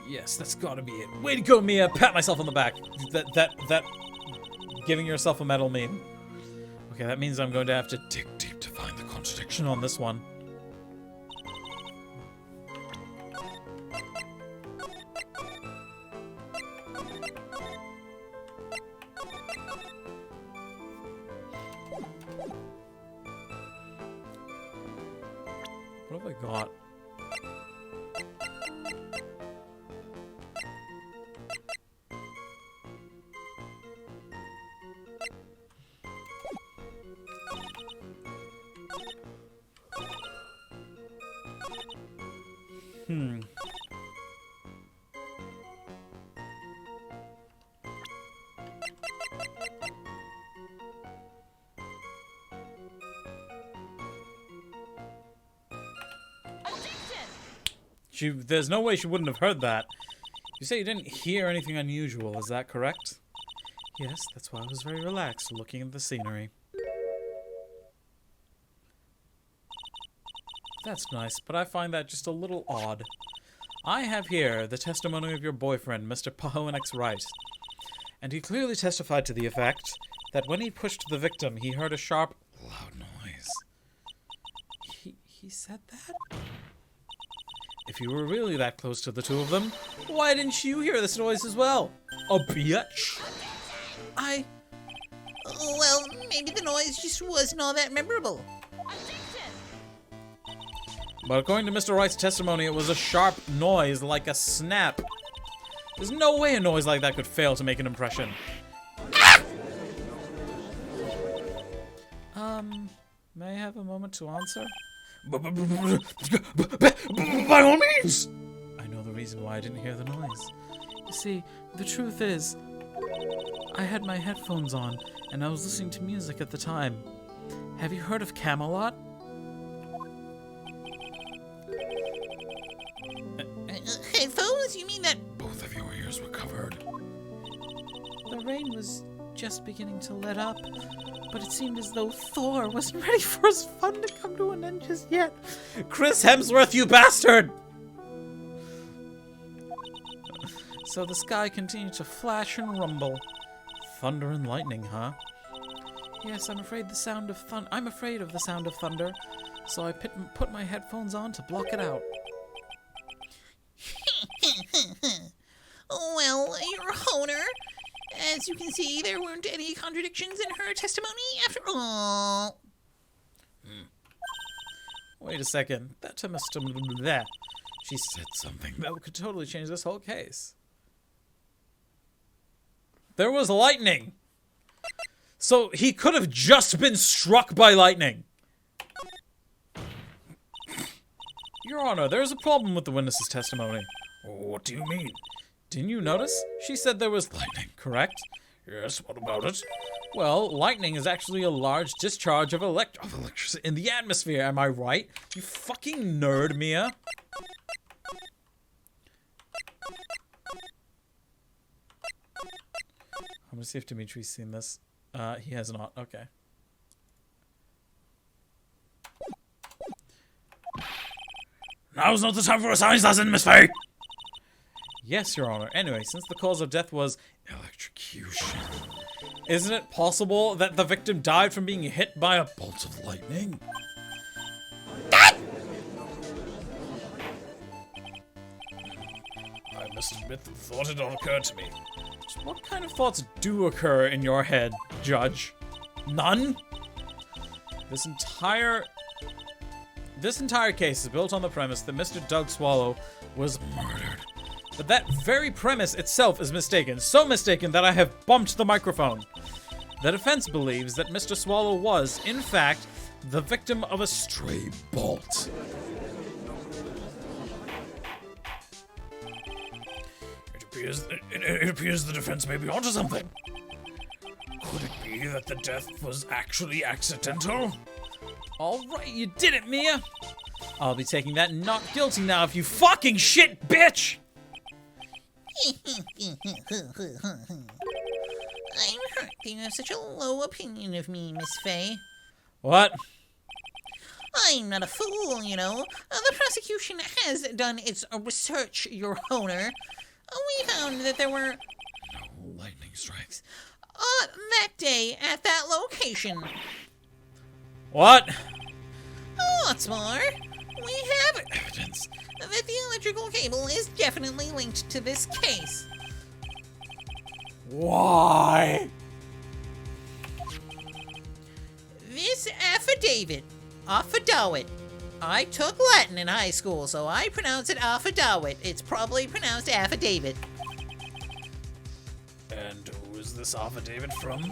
Yes, that's gotta be it. Way to go, Mia! Pat myself on the back. That giving yourself a medal mean. Okay, that means I'm going to have to dig deep to find the contradiction on this one. What have I got? There's no way she wouldn't have heard that. You say you didn't hear anything unusual, is that correct? Yes, that's why I was very relaxed, looking at the scenery. That's nice, but I find that just a little odd. I have here the testimony of your boyfriend, Mr. Pahoenix Wright. And he clearly testified to the effect that when he pushed the victim, he heard a sharp, loud noise. He said that? If you were really that close to the two of them, why didn't you hear this noise as well? A bitch. Well, maybe the noise just wasn't all that memorable. But according to Mr. Wright's testimony, it was a sharp noise like a snap. There's no way a noise like that could fail to make an impression. May I have a moment to answer? By all means! I know the reason why I didn't hear the noise. You see, the truth is, I had my headphones on, and I was listening to music at the time. Have you heard of Camelot? Headphones? You mean that Both of your ears were covered. The rain was just beginning to let up, but it seemed as though Thor wasn't ready for his fun to come to an end just yet. Chris Hemsworth, you bastard! So the sky continued to flash and rumble. Thunder and lightning, huh? Yes, I'm afraid of the sound of thunder, so I put my headphones on to block it out. Well, Your Honor, as you can see, there weren't any contradictions in her testimony after all. Wait a second. That to Mr. There. She said something that could totally change this whole case. There was lightning. So he could have just been struck by lightning. Your Honor, there's a problem with the witness's testimony. What do you mean? Didn't you notice? She said there was lightning, correct? Yes, what about it? Well, lightning is actually a large discharge of electricity in the atmosphere, am I right? You fucking nerd, Mia. I'm gonna see if Dimitri's seen this. He has not. Okay. Now's not the time for a science lesson, Miss Faye! Yes, Your Honor. Anyway, since the cause of death was electrocution, isn't it possible that the victim died from being hit by a bolt of lightning? I must admit that the thought had not occurred to me. So what kind of thoughts do occur in your head, Judge? None? This entire case is built on the premise that Mr. Doug Swallow was murdered. But that very premise itself is mistaken. So mistaken that I have bumped the microphone. The defense believes that Mr. Swallow was, in fact, the victim of a stray bolt. It appears the defense may be onto something. Could it be that the death was actually accidental? Alright, you did it, Mia! I'll be taking that not guilty now if you fucking shit, bitch! I'm hurt that you have such a low opinion of me, Miss Faye. What? I'm not a fool, you know. The prosecution has done its research, Your Honor. We found that there were No lightning strikes. that day at that location. What? What's more, we have evidence that the electrical cable is definitely linked to this case. Why? This affidavit, I took Latin in high school, so I pronounce it affidavit. It's probably pronounced affidavit. And who is this affidavit from?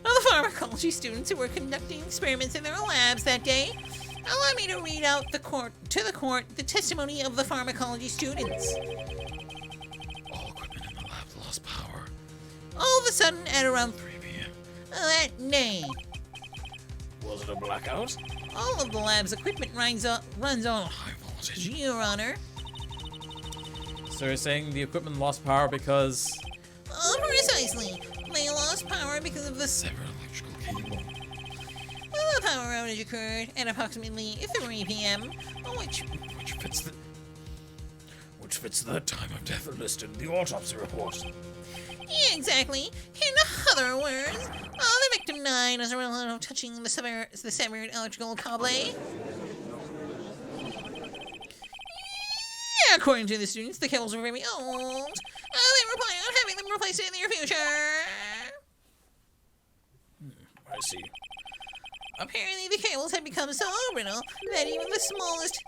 The pharmacology students who were conducting experiments in their labs that day. Allow me to read out to the court the testimony of the pharmacology students. All equipment in the lab lost power. All of a sudden, at around 3 p.m. that day, Was it a blackout? all of the lab's equipment runs on High voltage. Your Honor. So you're saying the equipment lost power because... Precisely. They lost power because of the Severed electrical cable. the power outage occurred at approximately 3 p.m., which Which fits the time of death listed in the autopsy report. exactly. In other words, the victim died as a result of touching the severed electrical cable. According to the students, the cables were very old. They were planning on having them replaced in the near future. I see. Apparently, the cables had become so brittle that even the smallest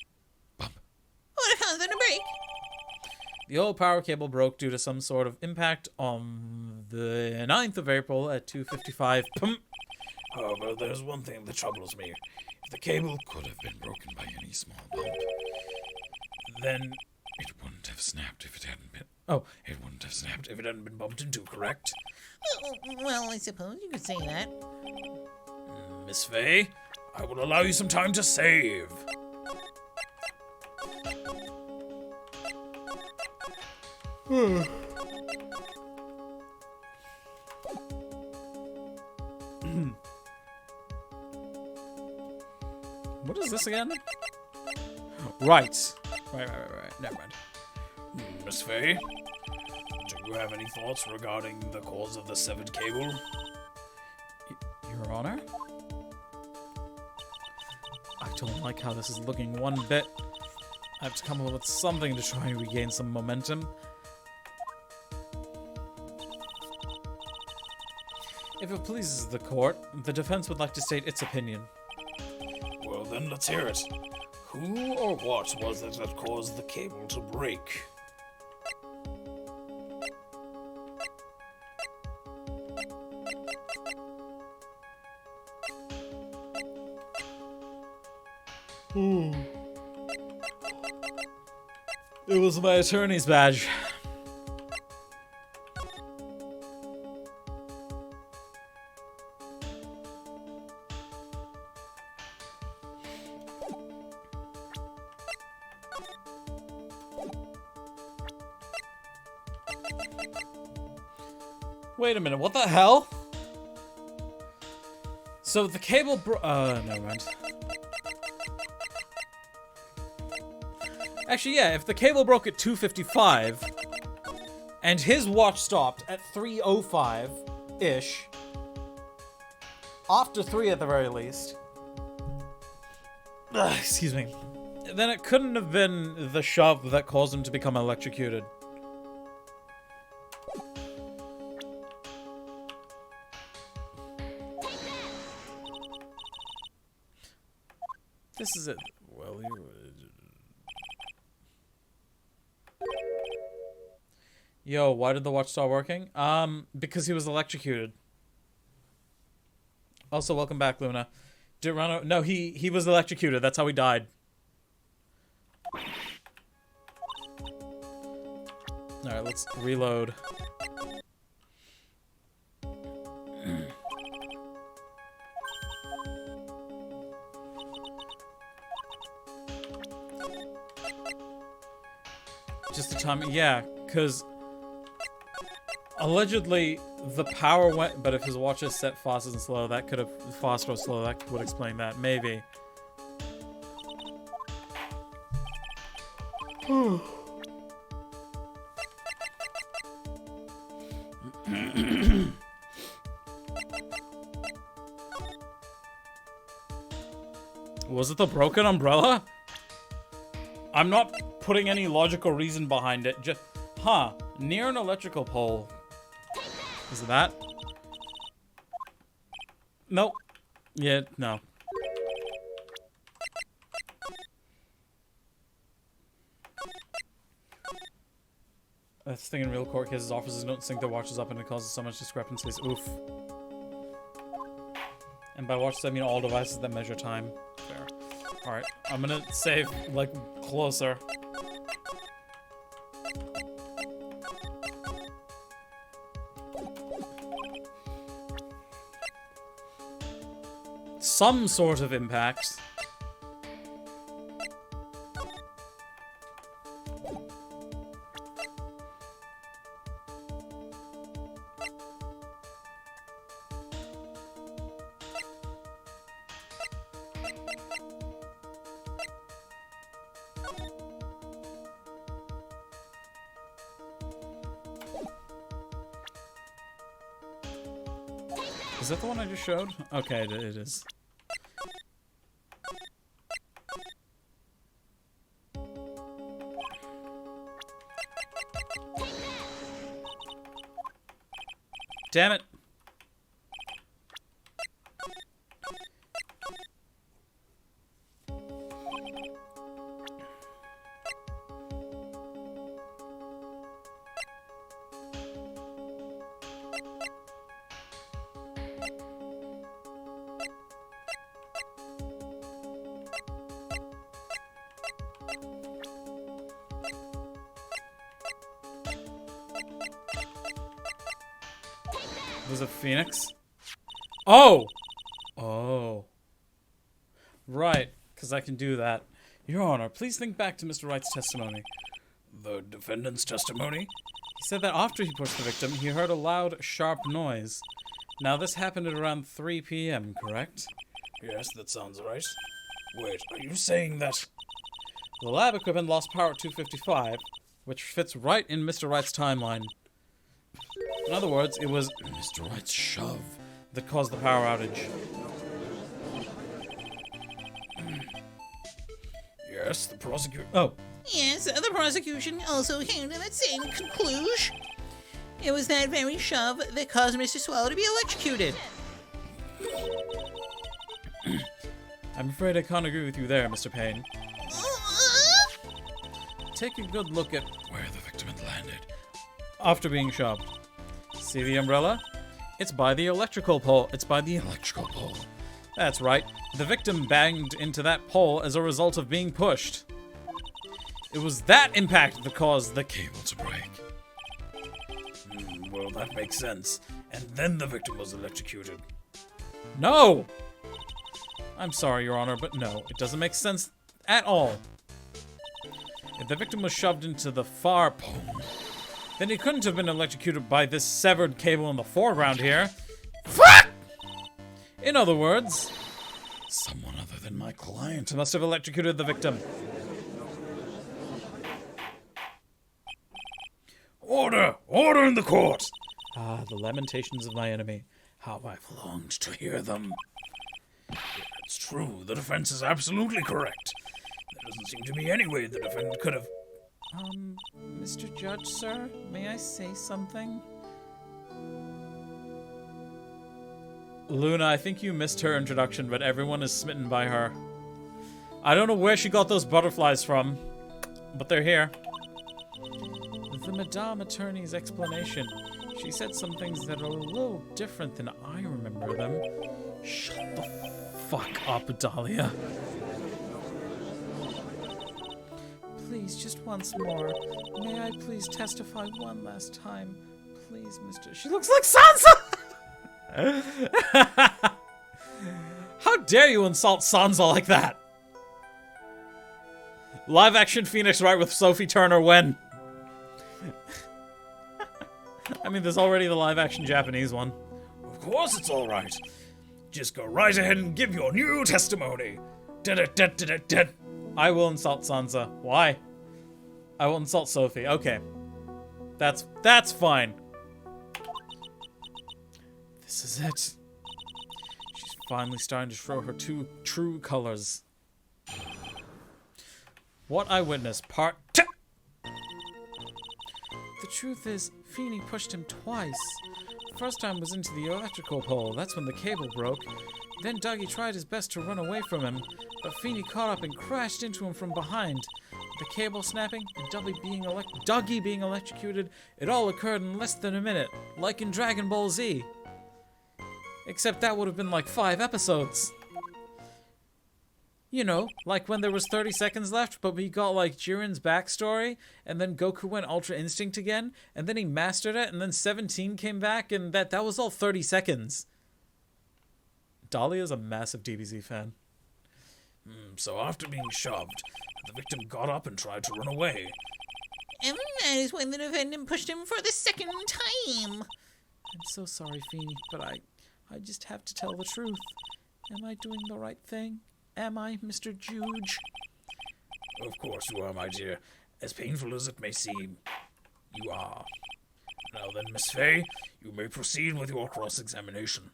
Bump. would have caused them to break. The old power cable broke due to some sort of impact on the 9th of April at 2:55 p.m. However, there's one thing that troubles me. If the cable could have been broken by any small bump, then it wouldn't have snapped if it hadn't been... Oh, it wouldn't have snapped if it hadn't been bumped into, correct? Well, I suppose you could say that. Miss Faye, I will allow you some time to save. What is this again? Right. Right. Never mind. Miss Faye, do you have any thoughts regarding the cause of the severed cable? Your Honor? I don't like how this is looking one bit. I have to come up with something to try and regain some momentum. If it pleases the court, the defense would like to state its opinion. Well then, let's hear it. Who or what was it that caused the cable to break? It was my attorney's badge. Wait a minute, what the hell? So the cable never mind. Actually, yeah, if the cable broke at 2:55, and his watch stopped at 3:05-ish, after 3 at the very least, excuse me, then it couldn't have been the shove that caused him to become electrocuted. This is it. Well, Yo, why did the watch stop working? Because he was electrocuted. Also, welcome back, Luna. No, he was electrocuted. That's how he died. Alright, let's reload. Just the time, yeah, because Allegedly, the power went, but if his watch is set fast and slow, that could have fast or slow. That would explain that, maybe. Was it the broken umbrella? I'm not putting any logical reason behind it. Just, near an electrical pole. Is it that? Nope. Yeah, no. That's the thing in real court cases. Officers don't sync their watches up and it causes so much discrepancies. Oof. And by watches, I mean all devices that measure time. Fair. Alright, I'm gonna save, like, closer. Some sort of impact. Is that the one I just showed? Okay, it is. Damn it. Was it Phoenix? Oh! Oh. Right, because I can do that. Your Honor, please think back to Mr. Wright's testimony. The defendant's testimony? He said that after he pushed the victim, he heard a loud, sharp noise. Now, this happened at around 3 p.m., correct? Yes, that sounds right. Wait, are you saying that... The lab equipment lost power at 2:55, which fits right in Mr. Wright's timeline. In other words, it was Mr. Wright's shove that caused the power outage. Yes, the prosecutor... Oh. Yes, the prosecution also came to that same conclusion. It was that very shove that caused Mr. Swallow to be electrocuted. I'm afraid I can't agree with you there, Mr. Payne. Take a good look at where the victim had landed after being shoved. See the umbrella? It's by the electrical pole. It's by the electrical pole. That's right. The victim banged into that pole as a result of being pushed. It was that impact that caused the cable to break. Well, that makes sense. And then the victim was electrocuted. No! I'm sorry, Your Honor, but no. It doesn't make sense at all. If the victim was shoved into the far pole, then he couldn't have been electrocuted by this severed cable in the foreground here. Fuck! In other words, someone other than my client must have electrocuted the victim. Order! Order in the court! Ah, the lamentations of my enemy. How I've longed to hear them. It's true, the defense is absolutely correct. There doesn't seem to be any way the defendant could have... Mr. Judge, sir, may I say something? Luna, I think you missed her introduction, but everyone is smitten by her. I don't know where she got those butterflies from, but they're here. The Madame Attorney's explanation. She said some things that are a little different than I remember them. Shut the fuck up, Dahlia. Please, just once more. May I please testify one last time? Please, Mr. She looks like Sansa! How dare you insult Sansa like that? Live action Phoenix Wright with Sophie Turner when? I mean, there's already the live-action Japanese one. Of course it's alright. Just go right ahead and give your new testimony. Da-da-da-da-da-da. I will insult Sansa. Why? I will insult Sophie. Okay. That's fine. This is it. She's finally starting to show her true colors. What I witnessed, part 2. The truth is, Feeney pushed him twice. The first time was into the electrical pole. That's when the cable broke. Then Dougie tried his best to run away from him, but Feeney caught up and crashed into him from behind. The cable snapping and Dougie being electrocuted, it all occurred in less than a minute, like in Dragon Ball Z. Except that would have been like 5 episodes. You know, like when there was 30 seconds left, but we got like Jiren's backstory, and then Goku went Ultra Instinct again, and then he mastered it, and then 17 came back, and that was all 30 seconds. Dahlia's a massive DBZ fan. So after being shoved, the victim got up and tried to run away. And that is when the defendant pushed him for the second time. I'm so sorry, Feeney, but I just have to tell the truth. Am I doing the right thing? Am I, Mr. Juge? Of course you are, my dear. As painful as it may seem, you are. Now then, Miss Fey, you may proceed with your cross-examination.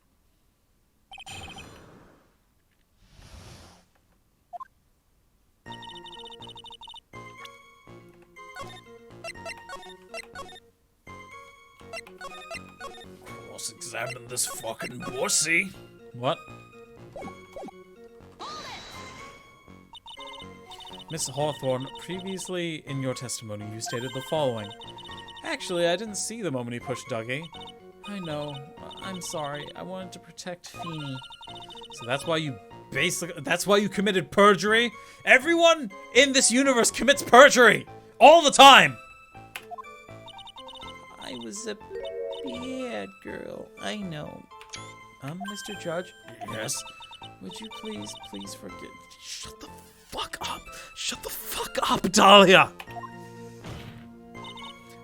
Cross-examine this fucking pussy. What? Miss Hawthorne, previously in your testimony, you stated the following. Actually, I didn't see the moment he pushed Dougie. I know. I'm sorry. I wanted to protect Feeney. So that's why you committed perjury? Everyone in this universe commits perjury! All the time! I was a bad girl. I know. Mr. Judge? Yes? Would you please forgive... Shut the fuck up! Shut the fuck up, Dahlia!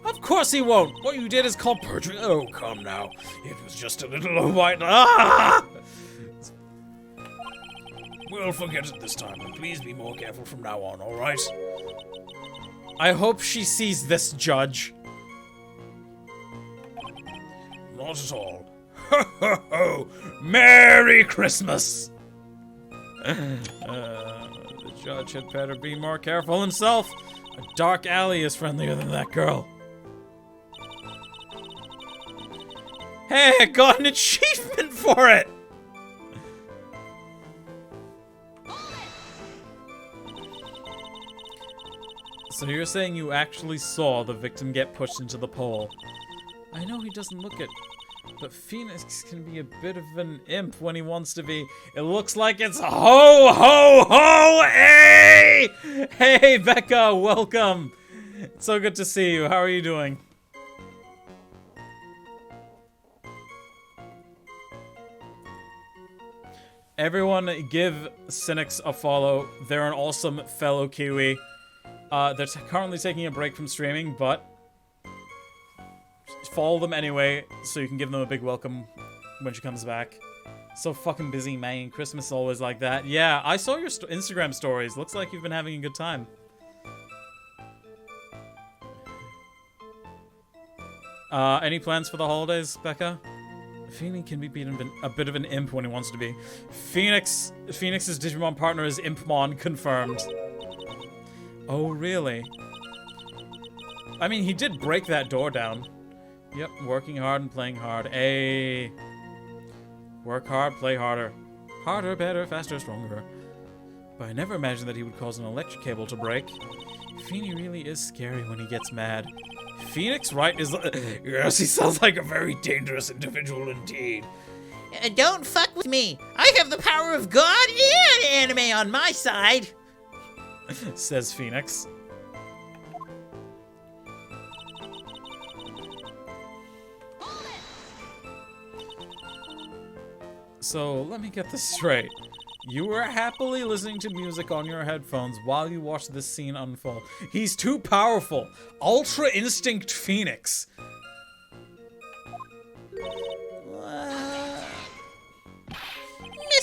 Of course he won't! What you did is called perjury. Oh, come now. It was just a little white... Ah! We'll forget it this time, but please be more careful from now on, alright? I hope she sees this, Judge. Not at all. Ho ho ho! Merry Christmas! The judge had better be more careful himself. A dark alley is friendlier than that girl. Hey, I got an achievement for it! So you're saying you actually saw the victim get pushed into the pole. I know he doesn't look it, but Phoenix can be a bit of an imp when he wants to be. It looks like it's ho ho ho! Hey! Hey, Becca, welcome! It's so good to see you. How are you doing? Everyone give Cynics a follow. They're an awesome fellow Kiwi. They're currently taking a break from streaming, but follow them anyway so you can give them a big welcome when she comes back. So fucking busy, man. Christmas is always like that. Yeah, I saw your Instagram stories. Looks like you've been having a good time. Any plans for the holidays, Becca? Feeney can be a bit of an imp when he wants to be. Phoenix's Digimon partner is Impmon, confirmed. Oh, really? I mean, he did break that door down. Yep, working hard and playing hard. Ayy. Work hard, play harder. Harder, better, faster, stronger. But I never imagined that he would cause an electric cable to break. Feeney really is scary when he gets mad. Phoenix Wright is... Yes, he sounds like a very dangerous individual indeed. Don't fuck with me. I have the power of God and anime on my side. Says Phoenix. So, let me get this straight. You were happily listening to music on your headphones while you watched this scene unfold. He's too powerful. Ultra Instinct Phoenix.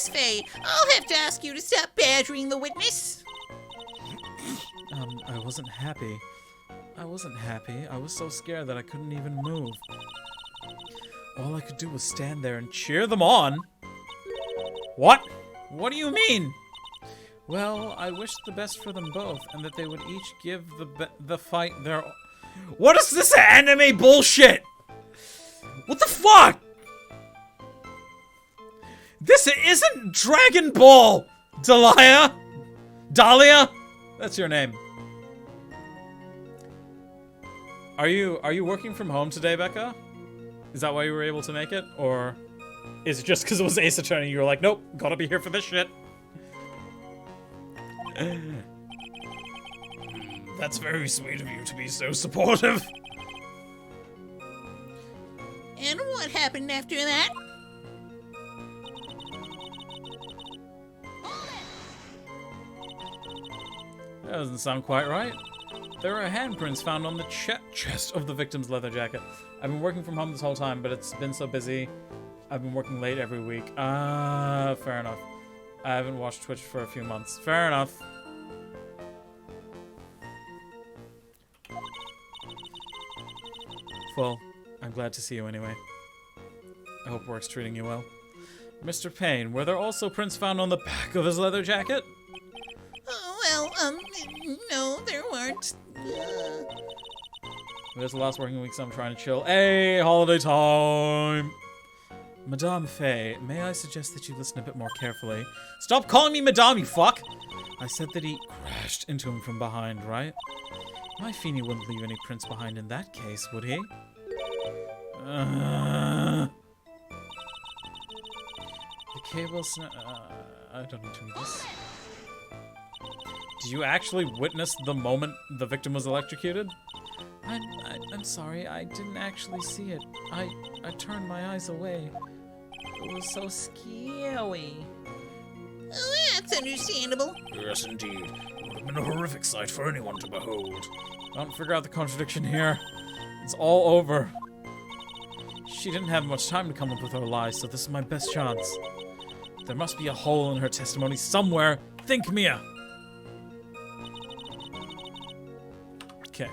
Miss Faye, I'll have to ask you to stop badgering the witness. I wasn't happy. I wasn't happy. I was so scared that I couldn't even move. All I could do was stand there and cheer them on. What? What do you mean? Well, I wished the best for them both, and that they would each give the fight their... What is this anime bullshit? What the fuck? This isn't Dragon Ball, Dahlia. Dahlia? That's your name. Are you working from home today, Becca? Is that why you were able to make it? Or is it just because it was Ace Attorney you were like, nope, gotta be here for this shit? That's very sweet of you to be so supportive. And what happened after that? That doesn't sound quite right. There are handprints found on the chest of the victim's leather jacket. I've been working from home this whole time, but it's been so busy. I've been working late every week. Fair enough. I haven't watched Twitch for a few months. Fair enough. Well, I'm glad to see you anyway. I hope work's treating you well. Mr. Payne, were there also prints found on the back of his leather jacket? No, there weren't. It's the last working week, so I'm trying to chill. Hey, holiday time! Madame Faye, may I suggest that you listen a bit more carefully? Stop calling me Madame, you fuck! I said that he crashed into him from behind, right? My Feeny wouldn't leave any prints behind in that case, would he? The cable I don't need to read this. Did you actually witness the moment the victim was electrocuted? I'm sorry, I didn't actually see it. I turned my eyes away. It was so scary. Oh, that's understandable. Yes, indeed. It would have been a horrific sight for anyone to behold. I don't figure out the contradiction here. It's all over. She didn't have much time to come up with her lies, so this is my best chance. There must be a hole in her testimony somewhere. Think, Mia! Okay.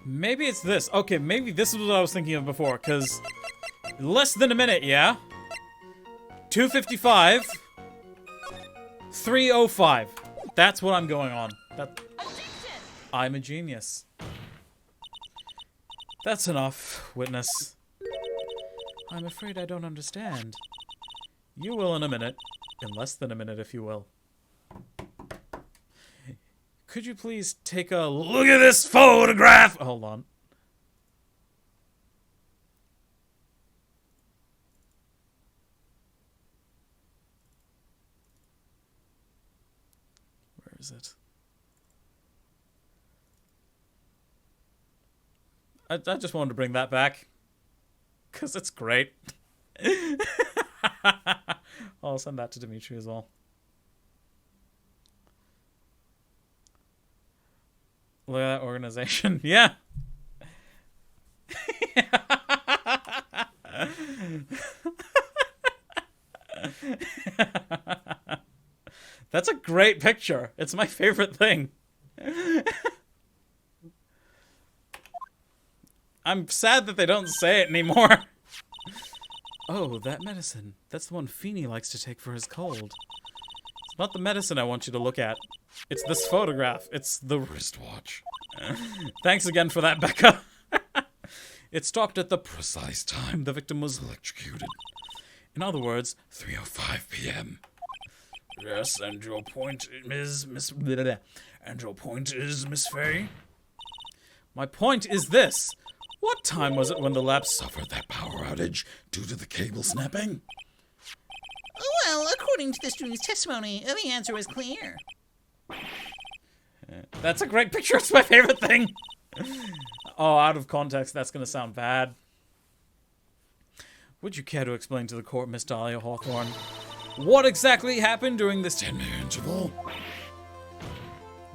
Maybe it's this. Okay, maybe this is what I was thinking of before, because less than a minute, yeah? 2:55. 3:05. That's what I'm going on. I'm a genius. That's enough, witness. I'm afraid I don't understand. You will in a minute. In less than a minute, if you will. Could you please take a look at this photograph? Hold on. Where is it? I just wanted to bring that back. Because it's great. I'll send that to Dimitri as well. Look at that organization. Yeah. That's a great picture. It's my favorite thing. I'm sad that they don't say it anymore. Oh, that medicine. That's the one Feeny likes to take for his cold. It's not the medicine I want you to look at. It's this photograph. It's the wristwatch. Thanks again for that, Becca. It stopped at the precise time the victim was electrocuted. In other words, 3:05 p.m. Yes, and your point is, Miss Faye? My point is this. What time was it when the lab Suffered that power outage due to the cable snapping? Well, according to the student's testimony, the answer was clear. That's a great picture. It's my favorite thing. Oh, out of context, that's going to sound bad. Would you care to explain to the court, Miss Dahlia Hawthorne, what exactly happened during this 10-minute interval?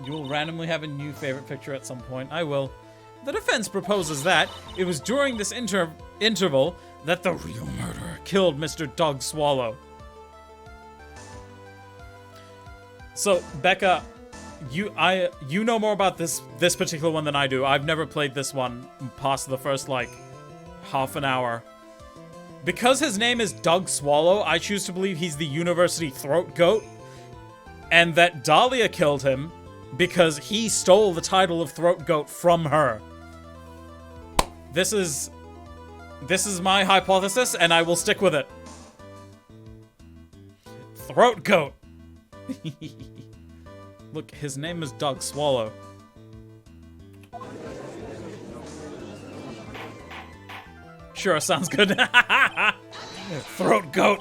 You will randomly have a new favorite picture at some point. I will. The defense proposes that it was during this interval that the real murderer killed Mr. Doug Swallow. So, Becca, you know more about this particular one than I do. I've never played this one past the first, like, half an hour. Because his name is Doug Swallow, I choose to believe he's the university throat goat, and that Dahlia killed him because he stole the title of throat goat from her. This is my hypothesis, and I will stick with it. Throat goat. Look, his name is Doug Swallow. Sure, sounds good. Throat goat.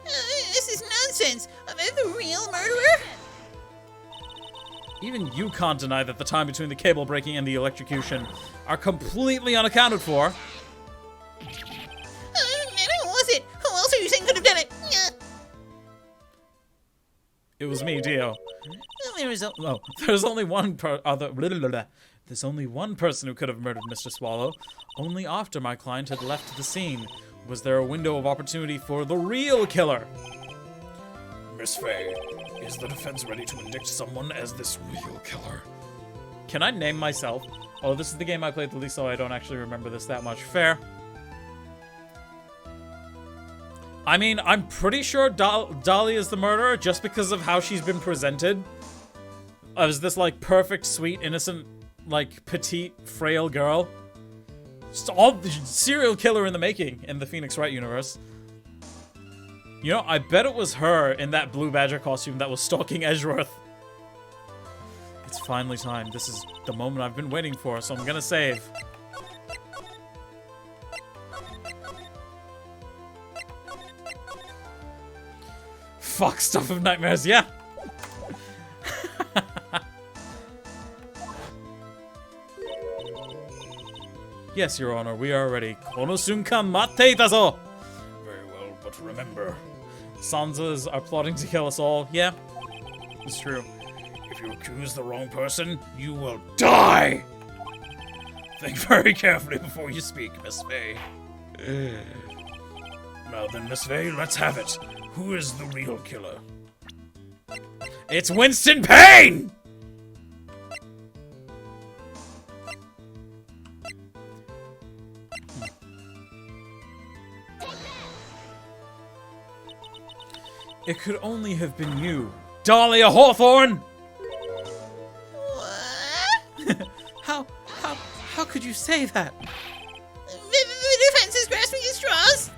This is nonsense. Am I the real murderer? Even you can't deny that the time between the cable breaking and the electrocution are completely unaccounted for. And who was it? Who else are you saying could have done it? It was me, Dio. There's only one There's only one person who could have murdered Mr. Swallow. Only after my client had left the scene was there a window of opportunity for the real killer. Miss Faye, is the defense ready to indict someone as this Real killer. Can I name myself? Oh, this is the game I played the least, so I don't actually remember this that much. Fair. I mean, I'm pretty sure Dahlia is the murderer just because of how she's been presented. As this, like, perfect, sweet, innocent, like, petite, frail girl. Just all the serial killer in the making in the Phoenix Wright universe. You know, I bet it was her in that Blue Badger costume that was stalking Edgeworth. It's finally time. This is the moment I've been waiting for, so I'm gonna save. Fuck, stuff of nightmares, yeah. Yes, Your Honor, we are ready. Kono sunkan matte itazo! Very well, but remember, Sanzas are plotting to kill us all. Yeah, it's true. if you accuse the wrong person, you will die! Think very carefully before you speak, Miss Faye. Now then, Miss Faye, let's have it. Who is the real killer? It's Winston Payne! It could only have been you, Dahlia Hawthorne! What? How could you say that? The defense is grasping at straws.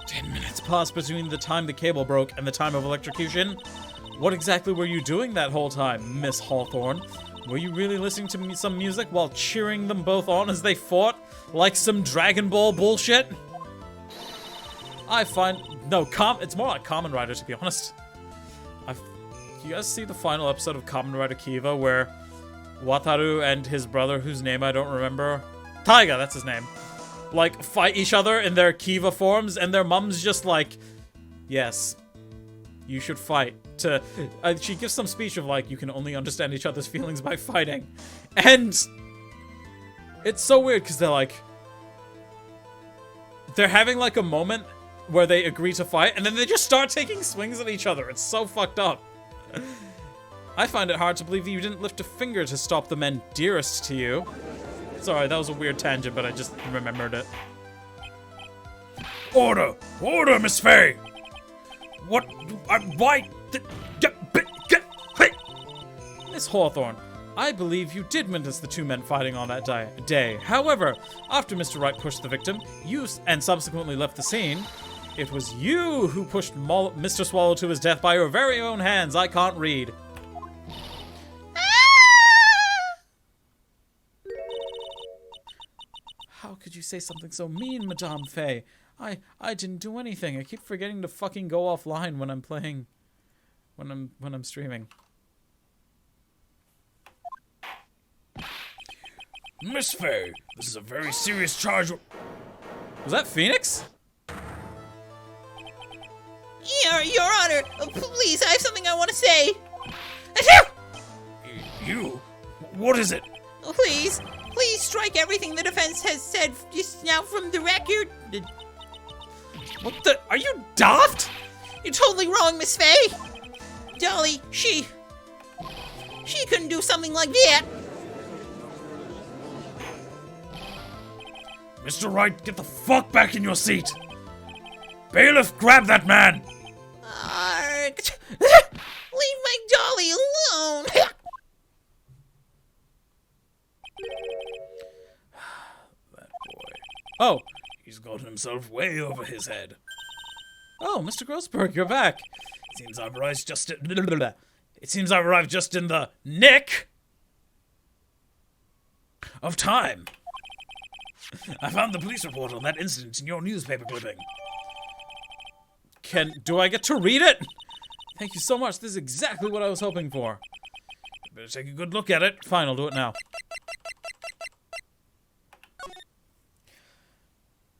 10 minutes passed between the time the cable broke and the time of electrocution. What exactly were you doing that whole time, Miss Hawthorne? Were you really listening to some music while cheering them both on as they fought? Like some Dragon Ball bullshit? I find... No, it's more like Kamen Rider, to be honest. You guys see the final episode of Kamen Rider Kiva where Wataru and his brother, whose name I don't remember... Taiga, that's his name. Like, fight each other in their Kiva forms, and their mom's just like, yes, you should fight. She gives some speech of like, you can only understand each other's feelings by fighting. And it's so weird, because they're having like a moment where they agree to fight, and then they just start taking swings at each other. It's so fucked up. I find it hard to believe that you didn't lift a finger to stop the men dearest to you. Sorry, that was a weird tangent, but I just remembered it. Order! Order, Miss Faye! What? Why? Miss Hawthorne, I believe you did witness the two men fighting on that day. However, after Mr. Wright pushed the victim, and subsequently left the scene, it was you who pushed Mr. Swallow to his death by your very own hands. I can't read. you say something so mean, Madame Faye? I didn't do anything. I keep forgetting to fucking go offline when I'm playing, when I'm streaming. Miss Faye, this is a very serious charge. Was that Phoenix? Your Honor, please, I have something I want to say. You? What is it? Please strike everything the defense has said just now from the record. What the? Are you daft? You're totally wrong, Miss Faye. Dolly, she couldn't do something like that. Mr. Wright, get the fuck back in your seat! Bailiff, grab that man! Leave my Dolly alone. That boy. Oh. He's gotten himself way over his head. Oh, Mr. Grossberg, you're back. It seems I've arrived just in the nick of time. I found the police report on that incident in your newspaper clipping. Do I get to read it? Thank you so much. This is exactly what I was hoping for. You better take a good look at it. Fine, I'll do it now.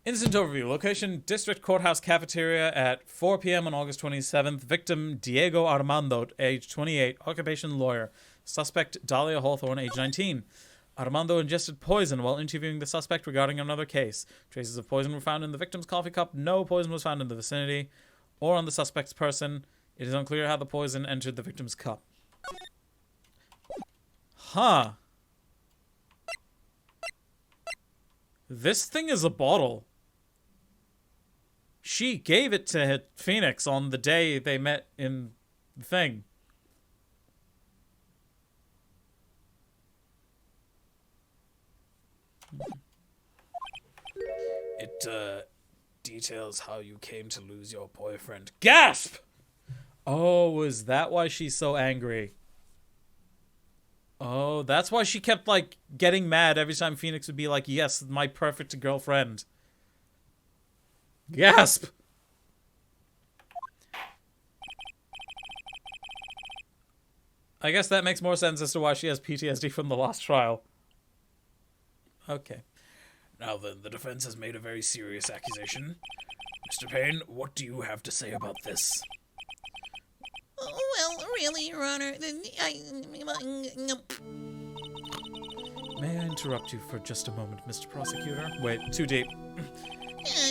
Incident overview. Location, District Courthouse Cafeteria at 4 p.m. on August 27th. Victim, Diego Armando, age 28. Occupation, lawyer. Suspect, Dahlia Howthorne, age 19. Armando ingested poison while interviewing the suspect regarding another case. Traces of poison were found in the victim's coffee cup. No poison was found in the vicinity or on the suspect's person. It is unclear how the poison entered the victim's cup. Huh. This thing is a bottle. She gave it to Phoenix on the day they met in the thing. It, details how you came to lose your boyfriend. Gasp! Oh, is that why she's so angry? Oh, that's why she kept, like, getting mad every time Phoenix would be like, yes, my perfect girlfriend. Gasp! I guess that makes more sense as to why she has PTSD from the last trial. Okay. Now then, the defense has made a very serious accusation. Mr. Payne, what do you have to say about this? Well, really, Your Honor, May I interrupt you for just a moment, Mr. Prosecutor? Wait, too deep.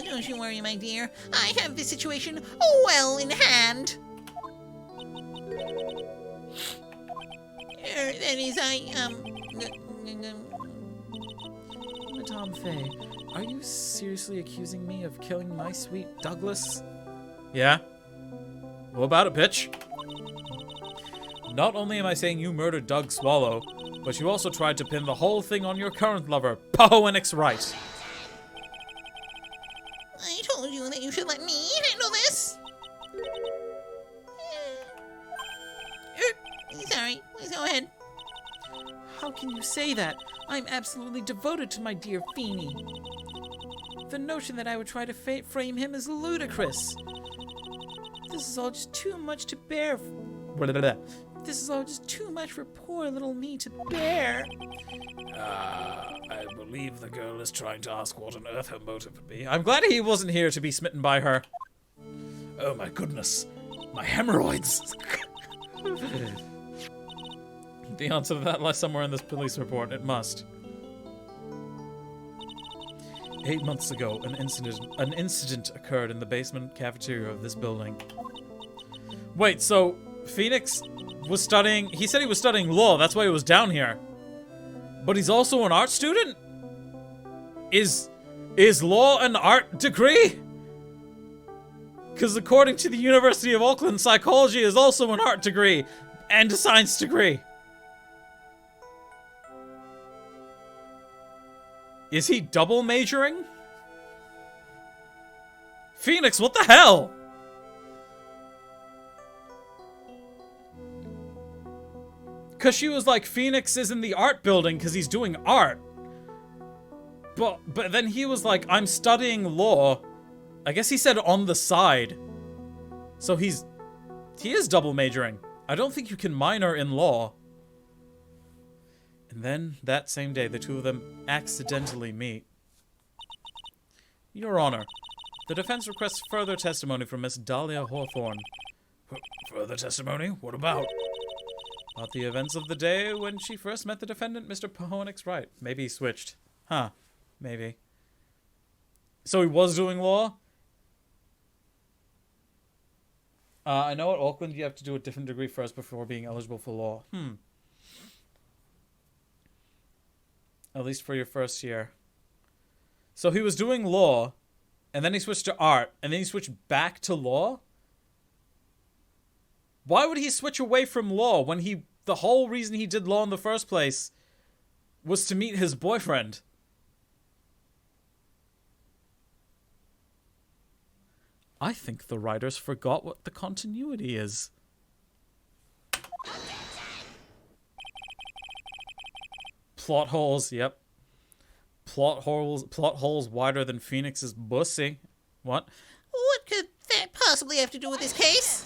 Don't you worry, my dear. I have the situation well in hand. That is, Madame Faye, are you seriously accusing me of killing my sweet Douglas? Yeah? What about it, bitch? Not only am I saying you murdered Doug Swallow, but you also tried to pin the whole thing on your current lover, PWAA Wright. I told you that you should let me handle this. Sorry, please go ahead. How can you say that? I'm absolutely devoted to my dear Feeny. The notion that I would try to frame him is ludicrous. This is all just too much to bear. This is all just too much for poor little me to bear. I believe the girl is trying to ask what on earth her motive would be. I'm glad he wasn't here to be smitten by her. Oh my goodness. My hemorrhoids. The answer to that lies somewhere in this police report. It must. 8 months ago, an incident occurred in the basement cafeteria of this building. Wait, so Phoenix was studying... He said he was studying law. That's why he was down here. But he's also an art student? Is law an art degree? Because according to the University of Auckland, psychology is also an art degree and a science degree. Is he double majoring? Phoenix, what the hell? Because she was like, Phoenix is in the art building because he's doing art. But then he was like, I'm studying law. I guess he said on the side. So he is double majoring. I don't think you can minor in law. And then, that same day, the two of them accidentally meet. Your Honor, the defense requests further testimony from Miss Dahlia Howthorne. Further testimony? What about? About the events of the day when she first met the defendant, Mr. PWAA Wright. Maybe he switched. Huh. Maybe. So he was doing law? I know at Auckland you have to do a different degree first before being eligible for law. At least for your first year. So he was doing law, and then he switched to art, and then he switched back to law? Why would he switch away from law when the whole reason he did law in the first place was to meet his boyfriend? I think the writers forgot what the continuity is. Plot holes, yep. Plot holes wider than Phoenix's bussy. What? What could that possibly have to do with this case?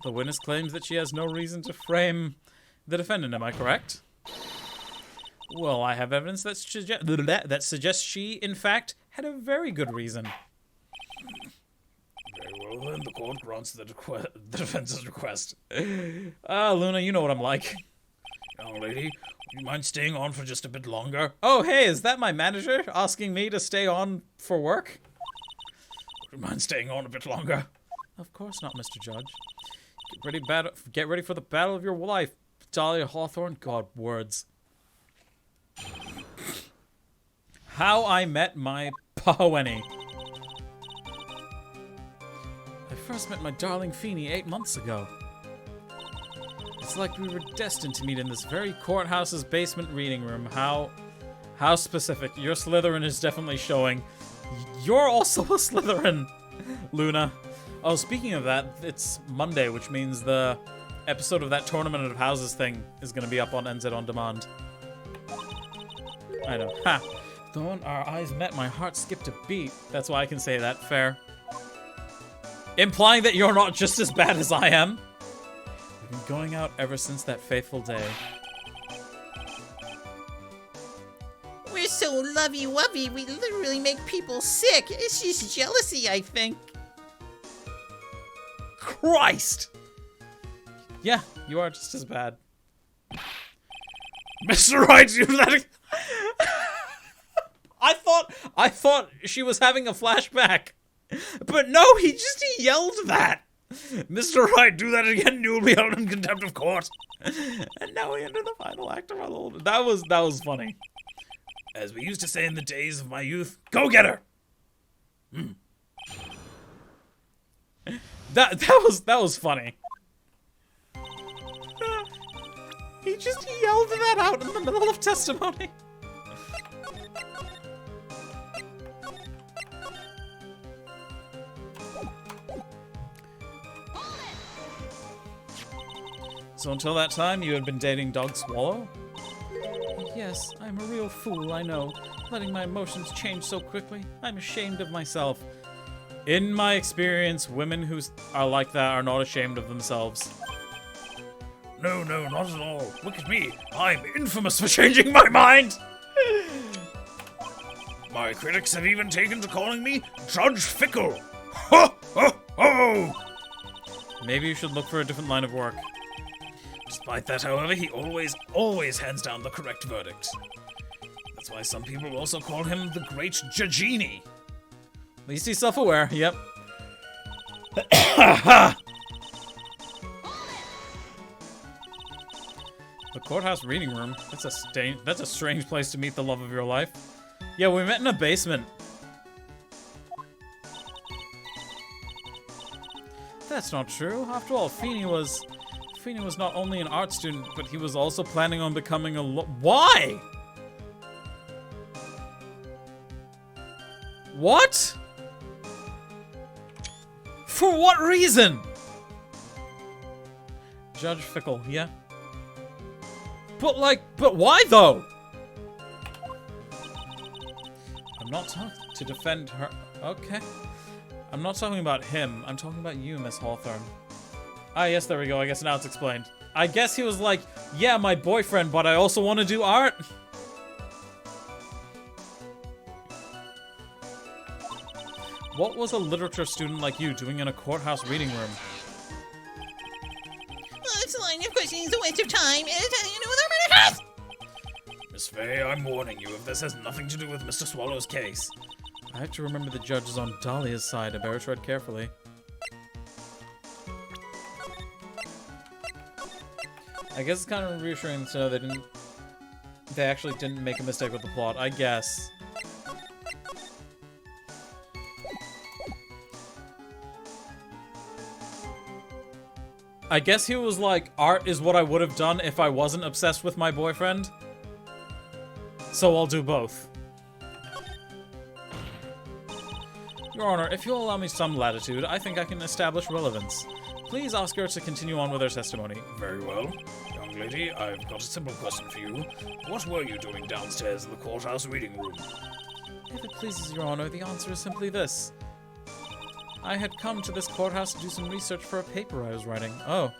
The witness claims that she has no reason to frame the defendant, am I correct? Well, I have evidence that suggests she, in fact, had a very good reason. Very well then, the court grants the defense's request. Luna, you know what I'm like. Young lady, would you mind staying on for just a bit longer? Oh, hey, is that my manager asking me to stay on for work? Would you mind staying on a bit longer? Of course not, Mr. Judge. Get ready for the battle of your life, Dahlia Howthorne. God, words. How I Met My PWAA. I first met my darling Feeny 8 months ago. It's like we were destined to meet in this very courthouse's basement reading room. How specific. Your Slytherin is definitely showing. You're also a Slytherin, Luna. Oh, speaking of that, it's Monday, which means the episode of that Tournament of Houses thing is going to be up on NZ On Demand. I know. Ha! The moment our eyes met, my heart skipped a beat. That's why I can say that. Fair. Implying that you're not just as bad as I am. We've been going out ever since that fateful day. We're so lovey-wovey, we literally make people sick. It's just jealousy, I think. Christ! Yeah, you are just as bad. Mr. Wright, you let it... I thought she was having a flashback. But no, he yelled that. Mr. Wright, do that again, you will be held in contempt of court. And now we enter the final act of our little... That was funny. As we used to say in the days of my youth, go get her! That was funny. He just yelled that out in the middle of testimony. So until that time, you had been dating Dog Swallow? Yes, I'm a real fool, I know. Letting my emotions change so quickly. I'm ashamed of myself. In my experience, women who are like that are not ashamed of themselves. No, not at all. Look at me. I'm infamous for changing my mind. My critics have even taken to calling me Judge Fickle. Ho, ho, ho! Maybe you should look for a different line of work. Despite that, however, he always hands down the correct verdict. That's why some people also call him the Great Judgini. At least he's self-aware, yep. The courthouse reading room. That's a strange place to meet the love of your life. Yeah, we met in a basement. That's not true. After all, Feeny was not only an art student, but he was also planning on becoming a Why? What? For what reason? Judge Fickle, yeah. But why though? I'm not talking to defend her. Okay. I'm not talking about him. I'm talking about you, Miss Hawthorne. Ah, yes, there we go. I guess now it's explained. I guess he was like, yeah, my boyfriend, but I also want to do art. What was a literature student like you doing in a courthouse reading room? Oh, it's a line of questioning is a waste of time. It's Miss Fay, I'm warning you if this has nothing to do with Mr. Swallow's case. I have to remember the judge is on Dahlia's side. I better tread carefully. I guess it's kind of reassuring to know they actually didn't make a mistake with the plot, I guess. I guess he was like, art is what I would have done if I wasn't obsessed with my boyfriend. So I'll do both. Your Honor, if you'll allow me some latitude, I think I can establish relevance. Please ask her to continue on with her testimony. Very well. Young lady, I've got a simple question for you. What were you doing downstairs in the courthouse reading room? If it pleases Your Honor, the answer is simply this. I had come to this courthouse to do some research for a paper I was writing. Oh.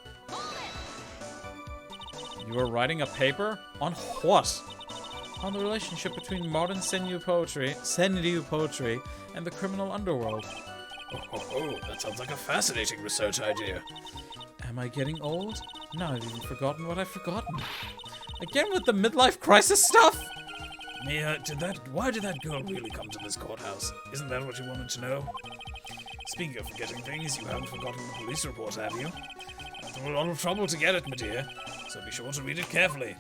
You were writing a paper? On what? On the relationship between modern Senryu poetry, and the criminal underworld. Oh, that sounds like a fascinating research idea. Am I getting old? Now I've even forgotten what I've forgotten. Again with the midlife crisis stuff? Mia, why did that girl really come to this courthouse? Isn't that what you wanted to know? Speaking of forgetting things, you haven't forgotten the police report, have you? Went through a lot of trouble to get it, my dear, so be sure to read it carefully.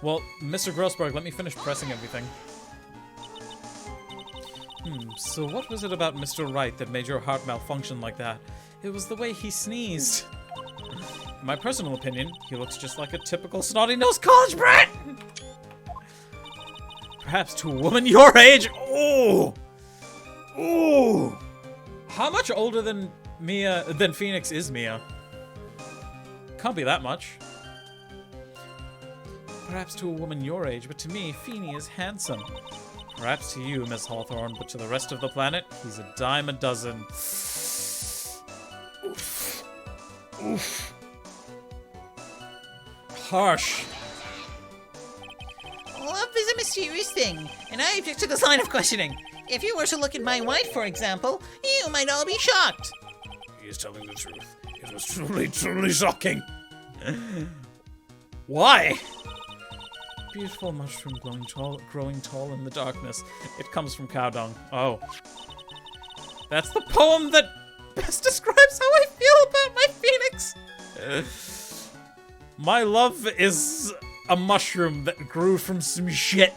Well, Mr. Grossberg, let me finish pressing everything. So what was it about Mr. Wright that made your heart malfunction like that? It was the way he sneezed. In my personal opinion, he looks just like a typical snotty-nosed college brat! Perhaps to a woman your age? Ooh! Ooh! How much older than Phoenix is Mia? Can't be that much. Perhaps to a woman your age, but to me, Feeny is handsome. Perhaps to you, Miss Hawthorne, but to the rest of the planet, he's a dime a dozen. Oof. Oof. Harsh. Love is a mysterious thing, and I object to this line of questioning. If you were to look at my wife, for example, you might all be shocked. He is telling the truth. It was truly, truly shocking. Why? Beautiful mushroom growing tall in the darkness. It comes from cow dung. Oh. That's the poem that best describes how I feel about my Phoenix. My love is a mushroom that grew from some shit.